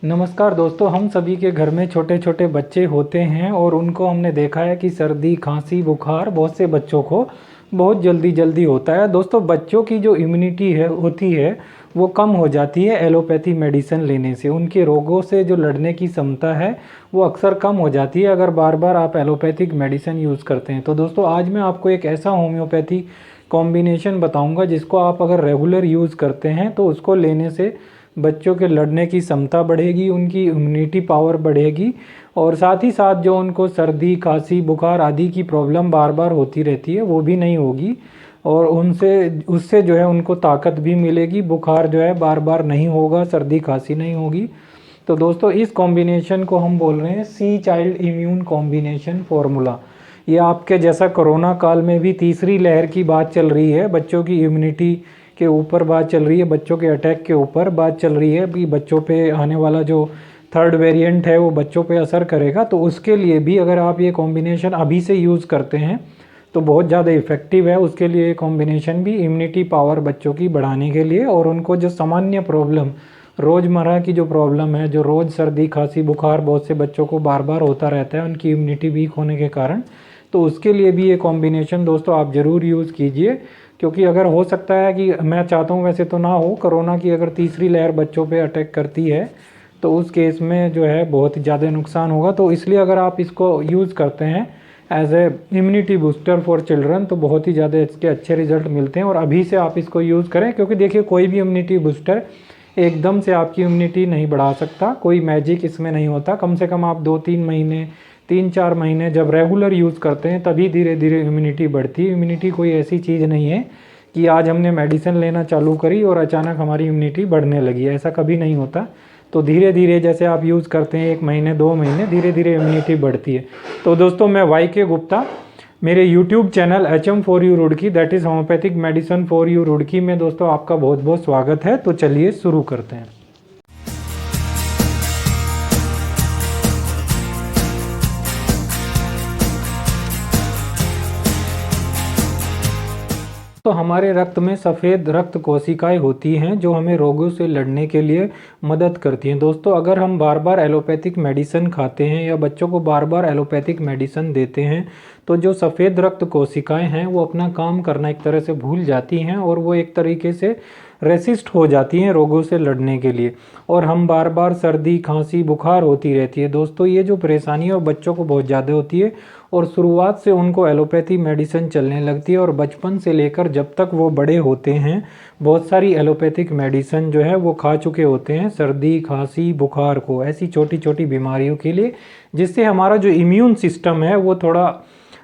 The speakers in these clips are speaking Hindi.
नमस्कार दोस्तों। हम सभी के घर में छोटे छोटे बच्चे होते हैं और उनको हमने देखा है कि सर्दी खांसी बुखार बहुत से बच्चों को बहुत जल्दी जल्दी होता है। दोस्तों, बच्चों की जो इम्यूनिटी है होती है वो कम हो जाती है एलोपैथी मेडिसिन लेने से। उनके रोगों से जो लड़ने की क्षमता है वो अक्सर कम हो जाती है अगर बार बार आप एलोपैथिक मेडिसिन यूज़ करते हैं। तो दोस्तों, आज मैं आपको एक ऐसा होम्योपैथी कॉम्बिनेशन बताऊंगा जिसको आप अगर रेगुलर यूज़ करते हैं तो उसको लेने से बच्चों के लड़ने की क्षमता बढ़ेगी, उनकी इम्यूनिटी पावर बढ़ेगी और साथ ही साथ जो उनको सर्दी खांसी बुखार आदि की प्रॉब्लम बार बार होती रहती है वो भी नहीं होगी और उनसे उससे जो है उनको ताकत भी मिलेगी। बुखार जो है बार बार नहीं होगा, सर्दी खांसी नहीं होगी। तो दोस्तों, इस कॉम्बिनेशन को हम बोल रहे हैं सी चाइल्ड इम्यून कॉम्बिनेशन फॉर्मूला। ये आपके जैसा कोरोना काल में भी तीसरी लहर की बात चल रही है, बच्चों की इम्यूनिटी के ऊपर बात चल रही है, बच्चों के अटैक के ऊपर बात चल रही है कि बच्चों पे आने वाला जो थर्ड वेरिएंट है वो बच्चों पे असर करेगा। तो उसके लिए भी अगर आप ये कॉम्बिनेशन अभी से यूज़ करते हैं तो बहुत ज़्यादा इफ़ेक्टिव है। उसके लिए कॉम्बिनेशन भी इम्यूनिटी पावर बच्चों की बढ़ाने के लिए और उनको जो सामान्य प्रॉब्लम रोज़मर्रा की जो प्रॉब्लम है, जो रोज़ सर्दी खांसी बुखार बहुत से बच्चों को बार बार होता रहता है उनकी इम्यूनिटी वीक होने के कारण, तो उसके लिए भी ये कॉम्बिनेशन दोस्तों आप ज़रूर यूज़ कीजिए। क्योंकि अगर हो सकता है कि मैं चाहता हूँ वैसे तो ना हो, कोरोना की अगर तीसरी लहर बच्चों पे अटैक करती है तो उस केस में जो है बहुत ज़्यादा नुकसान होगा। तो इसलिए अगर आप इसको यूज़ करते हैं as a immunity booster for children तो बहुत ही ज़्यादा इसके अच्छे रिजल्ट मिलते हैं और अभी से आप इसको यूज़ करें। क्योंकि देखिए, कोई भी इम्यूनिटी बूस्टर एकदम से आपकी इम्यूनिटी नहीं बढ़ा सकता, कोई मैजिक इसमें नहीं होता। कम से कम आप 2-3 महीने 3-4 महीने जब रेगुलर यूज़ करते हैं तभी धीरे धीरे इम्यूनिटी बढ़ती है। इम्यूनिटी कोई ऐसी चीज़ नहीं है कि आज हमने मेडिसिन लेना चालू करी और अचानक हमारी इम्यूनिटी बढ़ने लगी, ऐसा कभी नहीं होता। तो धीरे धीरे जैसे आप यूज़ करते हैं 1 महीने 2 महीने धीरे धीरे इम्यूनिटी बढ़ती है। तो दोस्तों, मैं वाई के गुप्ता, मेरे YouTube channel HM4U Roorkee, that is homeopathic medicine for you Roorkee में दोस्तों आपका बहुत बहुत स्वागत है। तो चलिए शुरू करते हैं। तो हमारे रक्त में सफ़ेद रक्त कोशिकाएं होती हैं जो हमें रोगों से लड़ने के लिए मदद करती हैं। दोस्तों, अगर हम बार बार एलोपैथिक मेडिसिन खाते हैं या बच्चों को बार बार एलोपैथिक मेडिसिन देते हैं तो जो सफ़ेद रक्त कोशिकाएं हैं वो अपना काम करना एक तरह से भूल जाती हैं और वो एक तरीके से रेसिस्ट हो जाती हैं रोगों से लड़ने के लिए और हम बार बार सर्दी खांसी बुखार होती रहती है। दोस्तों, ये जो परेशानी है वो बच्चों को बहुत ज़्यादा होती है और शुरुआत से उनको एलोपैथी मेडिसिन चलने लगती है और बचपन से लेकर जब तक वो बड़े होते हैं बहुत सारी एलोपैथिक मेडिसिन जो है वो खा चुके होते हैं सर्दी खांसी बुखार को, ऐसी छोटी छोटी बीमारियों के लिए, जिससे हमारा जो इम्यून सिस्टम है वो थोड़ा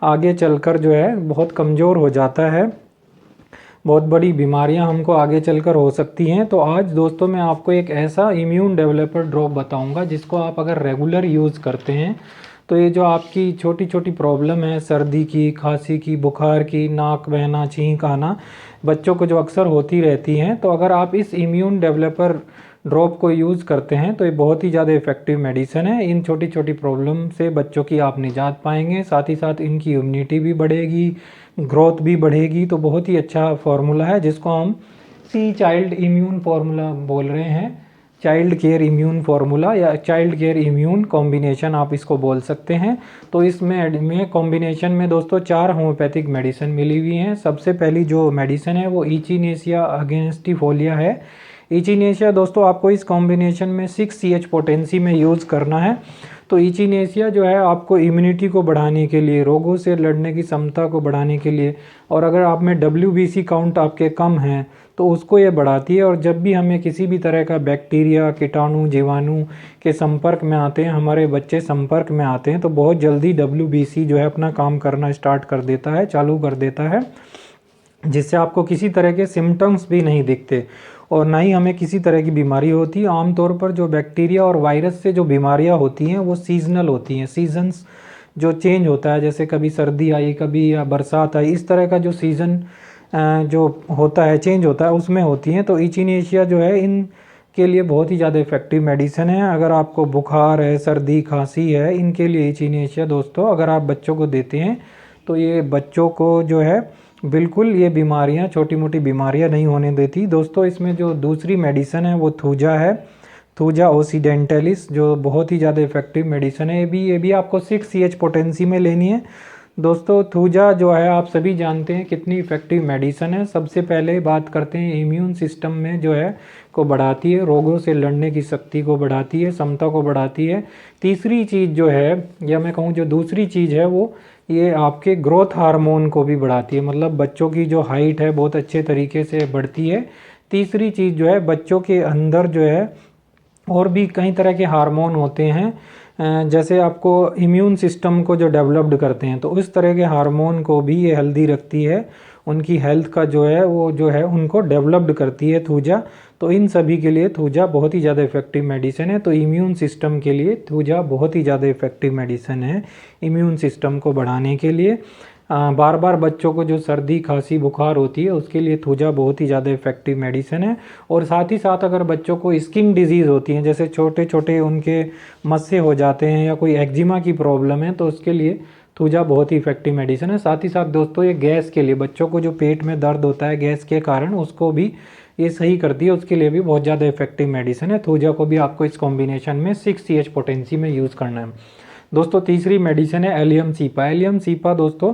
आगे चलकर जो है बहुत कमज़ोर हो जाता है। बहुत बड़ी बीमारियां हमको आगे चलकर हो सकती हैं। तो आज दोस्तों मैं आपको एक ऐसा इम्यून डेवलपर ड्रॉप बताऊंगा जिसको आप अगर रेगुलर यूज़ करते हैं तो ये जो आपकी छोटी छोटी प्रॉब्लम है सर्दी की खांसी की बुखार की नाक बहना छींक आना बच्चों को जो अक्सर होती रहती हैं, तो अगर आप इस इम्यून डेवलपर ड्रॉप को यूज़ करते हैं तो ये बहुत ही ज़्यादा इफेक्टिव मेडिसिन है। इन छोटी छोटी प्रॉब्लम से बच्चों की आप निजात पाएंगे, साथ ही साथ इनकी इम्यूनिटी भी बढ़ेगी, ग्रोथ भी बढ़ेगी। तो बहुत ही अच्छा फार्मूला है जिसको हम सी चाइल्ड इम्यून फार्मूला बोल रहे हैं, चाइल्ड केयर इम्यून फार्मूला या चाइल्ड केयर इम्यून कॉम्बिनेशन आप इसको बोल सकते हैं। तो इसमें कॉम्बिनेशन में दोस्तों 4 होम्योपैथिक मेडिसिन मिली हुई हैं। सबसे पहली जो मेडिसिन है वो इचिनेसिया अगेंस्टिफोलिया है। इचिनेसिया दोस्तों आपको इस कॉम्बिनेशन में 6CH पोटेंसी में यूज़ करना है। तो इचिनेसिया जो है आपको इम्यूनिटी को बढ़ाने के लिए, रोगों से लड़ने की क्षमता को बढ़ाने के लिए, और अगर आप में WBC काउंट आपके कम हैं तो उसको ये बढ़ाती है। और जब भी हमें किसी भी तरह का बैक्टीरिया कीटाणु जीवाणु के संपर्क में आते हैं, हमारे बच्चे संपर्क में आते हैं, तो बहुत जल्दी WBC जो है अपना काम करना स्टार्ट कर देता है, चालू कर देता है, जिससे आपको किसी तरह के सिम्टम्स भी नहीं दिखते और ना ही हमें किसी तरह की बीमारी होती है। आमतौर पर जो बैक्टीरिया और वायरस से जो बीमारियां होती हैं वो सीजनल होती हैं, सीजन्स जो चेंज होता है, जैसे कभी सर्दी आई कभी या बरसात आई, इस तरह का जो सीज़न जो होता है चेंज होता है उसमें होती हैं। तो इचिनेशिया जो है इन के लिए बहुत ही ज़्यादा इफेक्टिव मेडिसिन है। अगर आपको बुखार है सर्दी खांसी है इनके लिए इचिनेशिया दोस्तों अगर आप बच्चों को देते हैं तो ये बच्चों को जो है बिल्कुल ये बीमारियां छोटी मोटी बीमारियां नहीं होने देती। दोस्तों, इसमें जो दूसरी मेडिसिन है वो थूजा है। थूजा ओसीडेंटलिस, जो बहुत ही ज़्यादा इफेक्टिव मेडिसिन है। ये भी आपको 6 CH पोटेंसी में लेनी है। दोस्तों थूजा जो है आप सभी जानते हैं कितनी इफेक्टिव मेडिसिन है। सबसे पहले बात करते हैं इम्यून सिस्टम में जो है को बढ़ाती है, रोगों से लड़ने की शक्ति को बढ़ाती है, क्षमता को बढ़ाती है। तीसरी चीज़ जो है, या मैं कहूँ जो दूसरी चीज़ है, वो ये आपके ग्रोथ हार्मोन को भी बढ़ाती है, मतलब बच्चों की जो हाइट है बहुत अच्छे तरीके से बढ़ती है। तीसरी चीज़ जो है, बच्चों के अंदर जो है और भी कई तरह के हार्मोन होते हैं, जैसे आपको इम्यून सिस्टम को जो डेवलप्ड करते हैं, तो उस तरह के हार्मोन को भी ये हेल्दी रखती है, उनकी हेल्थ का जो है वो जो है उनको डेवलप्ड करती है थूजा। तो इन सभी के लिए थूजा बहुत ही ज़्यादा इफेक्टिव मेडिसिन है। तो इम्यून सिस्टम के लिए थूजा बहुत ही ज़्यादा इफेक्टिव मेडिसिन है, इम्यून सिस्टम को बढ़ाने के लिए। बार बार बच्चों को जो सर्दी खांसी बुखार होती है उसके लिए थूजा बहुत ही ज़्यादा इफेक्टिव मेडिसिन है। और साथ ही साथ अगर बच्चों को स्किन डिजीज़ होती है, जैसे छोटे छोटे उनके मस्से हो जाते हैं या कोई एक्जिमा की प्रॉब्लम है, तो उसके लिए थूजा बहुत ही इफेक्टिव मेडिसिन है। साथ ही साथ दोस्तों ये गैस के लिए, बच्चों को जो पेट में दर्द होता है गैस के कारण, उसको भी ये सही करती है, उसके लिए भी बहुत ज़्यादा इफेक्टिव मेडिसिन है। थूजा को भी आपको इस कॉम्बिनेशन में 6 CH पोटेंसी में यूज़ करना है। दोस्तों तीसरी मेडिसिन है एलियम सीपा। एलियम सीपा दोस्तों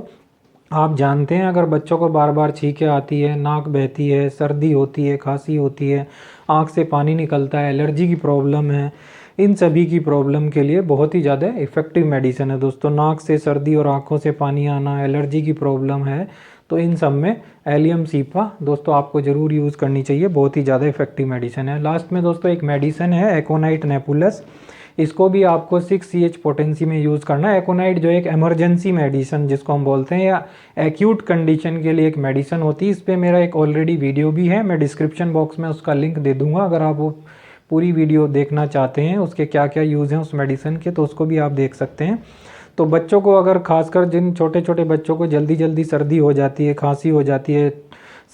आप जानते हैं, अगर बच्चों को बार बार छींकें आती है, नाक बहती है, सर्दी होती है, खांसी होती है, आँख से पानी निकलता है, एलर्जी की प्रॉब्लम है, इन सभी की प्रॉब्लम के लिए बहुत ही ज़्यादा इफ़ेक्टिव मेडिसिन है। दोस्तों नाक से सर्दी और आँखों से पानी आना, एलर्जी की प्रॉब्लम है, तो इन सब में एलियम सीपा दोस्तों आपको ज़रूर यूज़ करनी चाहिए, बहुत ही ज़्यादा इफेक्टिव मेडिसिन है। लास्ट में दोस्तों एक मेडिसिन है एकोनाइट नेपुलस, इसको भी आपको 6 CH पोटेंसी में यूज़ करना है। एकोनाइट जो एक इमरजेंसी मेडिसिन जिसको हम बोलते हैं, या एक्यूट कंडीशन के लिए एक मेडिसिन होती है। इस पर मेरा एक ऑलरेडी वीडियो भी है, मैं डिस्क्रिप्शन बॉक्स में उसका लिंक दे दूंगा। अगर आप वो पूरी वीडियो देखना चाहते हैं, उसके क्या क्या यूज़ हैं उस मेडिसिन के, तो उसको भी आप देख सकते हैं। तो बच्चों को, अगर खासकर जिन छोटे छोटे बच्चों को जल्दी जल्दी सर्दी हो जाती है, खांसी हो जाती है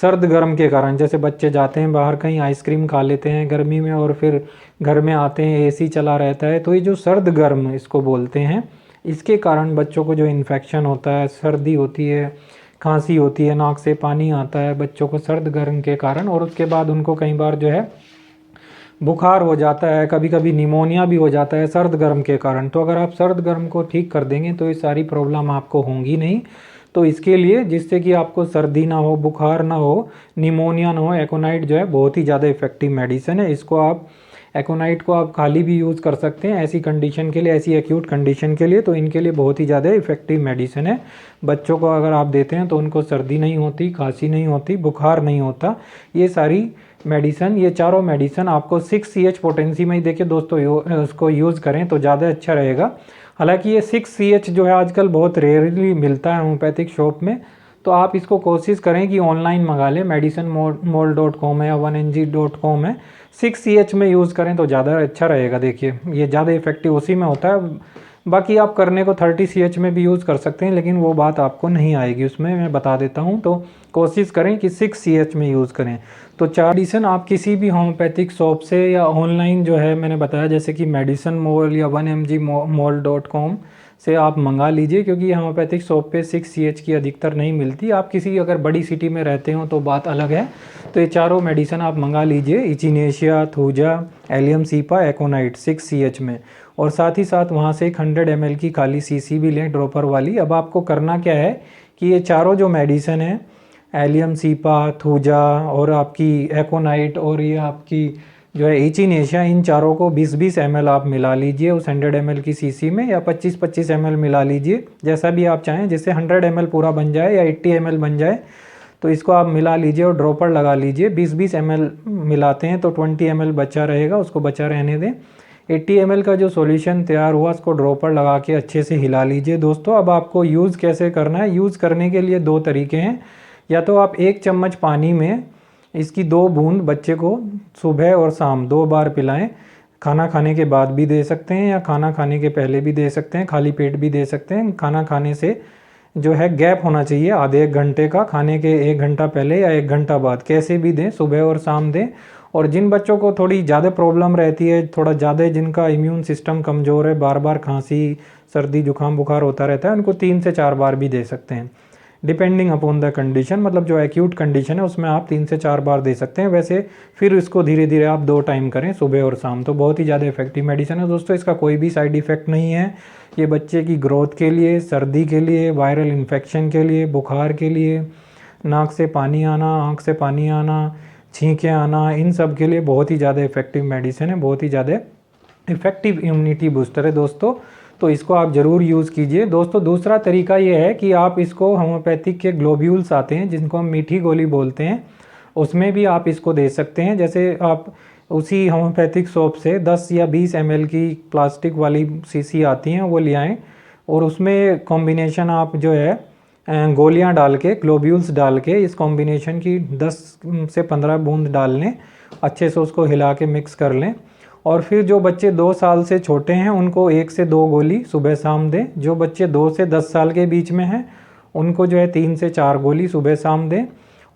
सर्द गर्म के कारण, जैसे बच्चे जाते हैं बाहर कहीं आइसक्रीम खा लेते हैं गर्मी में और फिर घर में आते हैं एसी चला रहता है, तो ये जो सर्द गर्म इसको बोलते हैं, इसके कारण बच्चों को जो इन्फेक्शन होता है, सर्दी होती है, खांसी होती है, नाक से पानी आता है बच्चों को सर्द गर्म के कारण, और उसके बाद उनको कई बार जो है बुखार हो जाता है, कभी कभी निमोनिया भी हो जाता है सर्द गर्म के कारण। तो अगर आप सर्द गर्म को ठीक कर देंगे तो ये सारी प्रॉब्लम आपको होंगी नहीं। तो इसके लिए, जिससे कि आपको सर्दी ना हो, बुखार ना हो, निमोनिया ना हो, एकोनाइट जो है बहुत ही ज़्यादा इफेक्टिव मेडिसिन है। इसको आप, एकोनाइट को आप खाली भी यूज़ कर सकते हैं ऐसी कंडीशन के लिए, ऐसी एक्यूट कंडीशन के लिए, तो इनके लिए बहुत ही ज़्यादा इफेक्टिव मेडिसिन है। बच्चों को अगर आप देते हैं तो उनको सर्दी नहीं होती, खांसी नहीं होती, बुखार नहीं होता। ये सारी मेडिसिन, ये चारों मेडिसिन आपको 6 CH पोटेंसी में ही देखिए दोस्तों उसको यूज़ करें तो ज़्यादा अच्छा रहेगा। हालांकि ये 6 CH जो है आजकल बहुत रेयरली मिलता है होम्योपैथिक शॉप में, तो आप इसको कोशिश करें कि ऑनलाइन मंगा लें, medicinmall.com है या 1NG.com है, 6 CH में यूज़ करें तो ज़्यादा अच्छा रहेगा। देखिए ये ज़्यादा इफेक्टिव उसी में होता है। बाकी आप करने को 30 CH में भी यूज़ कर सकते हैं, लेकिन वो बात आपको नहीं आएगी उसमें, मैं बता देता हूँ। तो कोशिश करें कि 6 CH में यूज़ करें। तो 4 मेडिसिन आप किसी भी होम्योपैथिक शॉप से या ऑनलाइन जो है मैंने बताया, जैसे कि मेडिसिन मॉल या 1mgmall.com से आप मंगा लीजिए, क्योंकि होम्योपैथिक शॉप पे 6 CH की अधिकतर नहीं मिलती। आप किसी अगर बड़ी सिटी में रहते हो तो बात अलग है। तो ये चारों मेडिसिन आप मंगा लीजिए, Echinacea, Thuja, Allium Cepa, Aconite 6 CH में। और साथ ही साथ वहाँ से एक 100 ml की खाली शीशी भी लें ड्रॉपर वाली। अब आपको करना क्या है कि ये चारों जो मेडिसिन है, एलियम सीपा, थूजा और आपकी एकोनाइट और ये आपकी जो है इचिनेशिया, इन चारों को 20-20 ml आप मिला लीजिए उस 100 ml की शीशी में, या 25-25 ml मिला लीजिए, जैसा भी आप चाहें, जिससे 100 ml पूरा बन जाए या 80 ml बन जाए। तो इसको आप मिला लीजिए और ड्रॉपर लगा लीजिए। 20-20 ml मिलाते हैं तो 20 ml बचा रहेगा, उसको बचा रहने दें। 80 ml का जो सॉल्यूशन तैयार हुआ उसको ड्रॉपर लगा के अच्छे से हिला लीजिए। दोस्तों अब आपको यूज़ कैसे करना है, यूज़ करने के लिए 2 तरीके हैं। या तो आप 1 चम्मच पानी में इसकी 2 बूंद बच्चे को सुबह और शाम 2 बार पिलाएं। खाना खाने के बाद भी दे सकते हैं या खाना खाने के पहले भी दे सकते हैं, खाली पेट भी दे सकते हैं। खाना खाने से जो है गैप होना चाहिए आधे 1 घंटे का, खाने के 1 घंटा पहले या 1 घंटा बाद, कैसे भी दें, सुबह और शाम दें। और जिन बच्चों को थोड़ी ज़्यादा प्रॉब्लम रहती है, थोड़ा ज़्यादा जिनका इम्यून सिस्टम कमज़ोर है, बार बार खांसी सर्दी जुकाम बुखार होता रहता है, उनको 3 से 4 बार भी दे सकते हैं। डिपेंडिंग अपॉन द कंडीशन, मतलब जो एक्यूट कंडीशन है उसमें आप 3 से 4 बार दे सकते हैं। वैसे फिर इसको धीरे धीरे आप 2 टाइम करें, सुबह और शाम। तो बहुत ही ज़्यादा इफेक्टिव मेडिसिन है दोस्तों, इसका कोई भी साइड इफ़ेक्ट नहीं है। ये बच्चे की ग्रोथ के लिए, सर्दी के लिए, वायरल इन्फेक्शन के लिए, बुखार के लिए, नाक से पानी आना, आँख से पानी आना, छींकें आना, इन सब के लिए बहुत ही ज़्यादा इफेक्टिव मेडिसिन है, बहुत ही ज़्यादा इफेक्टिव इम्यूनिटी बूस्टर है दोस्तों। तो इसको आप ज़रूर यूज़ कीजिए दोस्तों। दूसरा तरीका ये है कि आप इसको होम्योपैथिक के ग्लोब्यूल्स आते हैं जिनको हम मीठी गोली बोलते हैं, उसमें भी आप इसको दे सकते हैं। जैसे आप उसी होम्योपैथिक शॉप से 10 या 20 ml की प्लास्टिक वाली शीशी आती हैं, वो ले आएँ और उसमें कॉम्बिनेशन आप जो है गोलियां डाल के, ग्लोब्यूल्स डाल के, इस कॉम्बिनेशन की 10 से 15 बूंद डाल लें, अच्छे से उसको हिला के मिक्स कर लें। और फिर जो बच्चे 2 साल से छोटे हैं उनको 1 से 2 गोली सुबह शाम दें। जो बच्चे 2 से 10 साल के बीच में हैं उनको जो है 3 से 4 गोली सुबह शाम दें।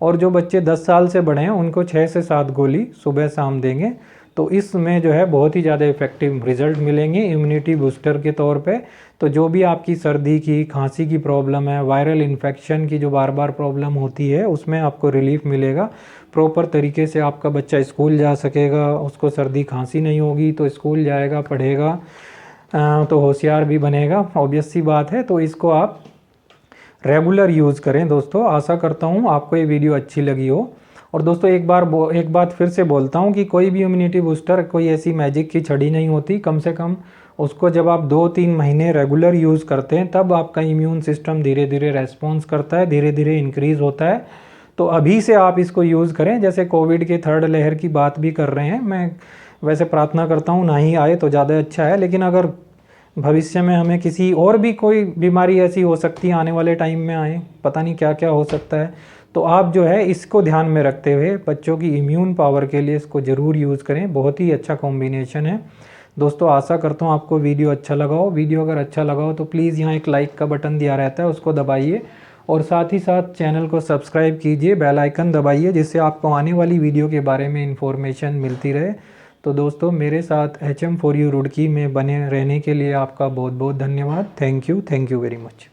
और जो बच्चे 10 साल से बड़े हैं उनको 6 से 7 गोली सुबह शाम देंगे। तो इसमें जो है बहुत ही ज़्यादा इफेक्टिव रिजल्ट मिलेंगे इम्यूनिटी बूस्टर के तौर पे। तो जो भी आपकी सर्दी की, खांसी की प्रॉब्लम है, वायरल इन्फेक्शन की जो बार बार प्रॉब्लम होती है, उसमें आपको रिलीफ मिलेगा। प्रॉपर तरीके से आपका बच्चा स्कूल जा सकेगा, उसको सर्दी खांसी नहीं होगी, तो स्कूल जाएगा, पढ़ेगा, तो होशियार भी बनेगा, ऑब्वियस सी बात है। तो इसको आप रेगुलर यूज़ करें दोस्तों। आशा करता हूँ आपको ये वीडियो अच्छी लगी हो। और दोस्तों एक बात फिर से बोलता हूँ कि कोई भी इम्यूनिटी बूस्टर कोई ऐसी मैजिक की छड़ी नहीं होती। कम से कम उसको जब आप 2-3 महीने रेगुलर यूज़ करते हैं तब आपका इम्यून सिस्टम धीरे धीरे रेस्पॉन्स करता है, धीरे धीरे इंक्रीज़ होता है। तो अभी से आप इसको यूज़ करें। जैसे कोविड के 3rd लहर की बात भी कर रहे हैं, मैं वैसे प्रार्थना करता हूँ ना ही आए तो ज़्यादा अच्छा है, लेकिन अगर भविष्य में हमें किसी और भी कोई बीमारी ऐसी हो सकती है आने वाले टाइम में आए, पता नहीं क्या क्या हो सकता है, तो आप जो है इसको ध्यान में रखते हुए बच्चों की इम्यून पावर के लिए इसको ज़रूर यूज़ करें। बहुत ही अच्छा कॉम्बिनेशन है दोस्तों। आशा करता हूँ आपको वीडियो अच्छा लगा हो। वीडियो अगर अच्छा लगा हो तो प्लीज़ यहाँ एक लाइक का बटन दिया रहता है, उसको दबाइए और साथ ही साथ चैनल को सब्सक्राइब कीजिए, बेल आइकन दबाइए, जिससे आपको आने वाली वीडियो के बारे में इन्फॉर्मेशन मिलती रहे। तो दोस्तों मेरे साथ HM4U रुड़की में बने रहने के लिए आपका बहुत बहुत धन्यवाद। Thank you very much.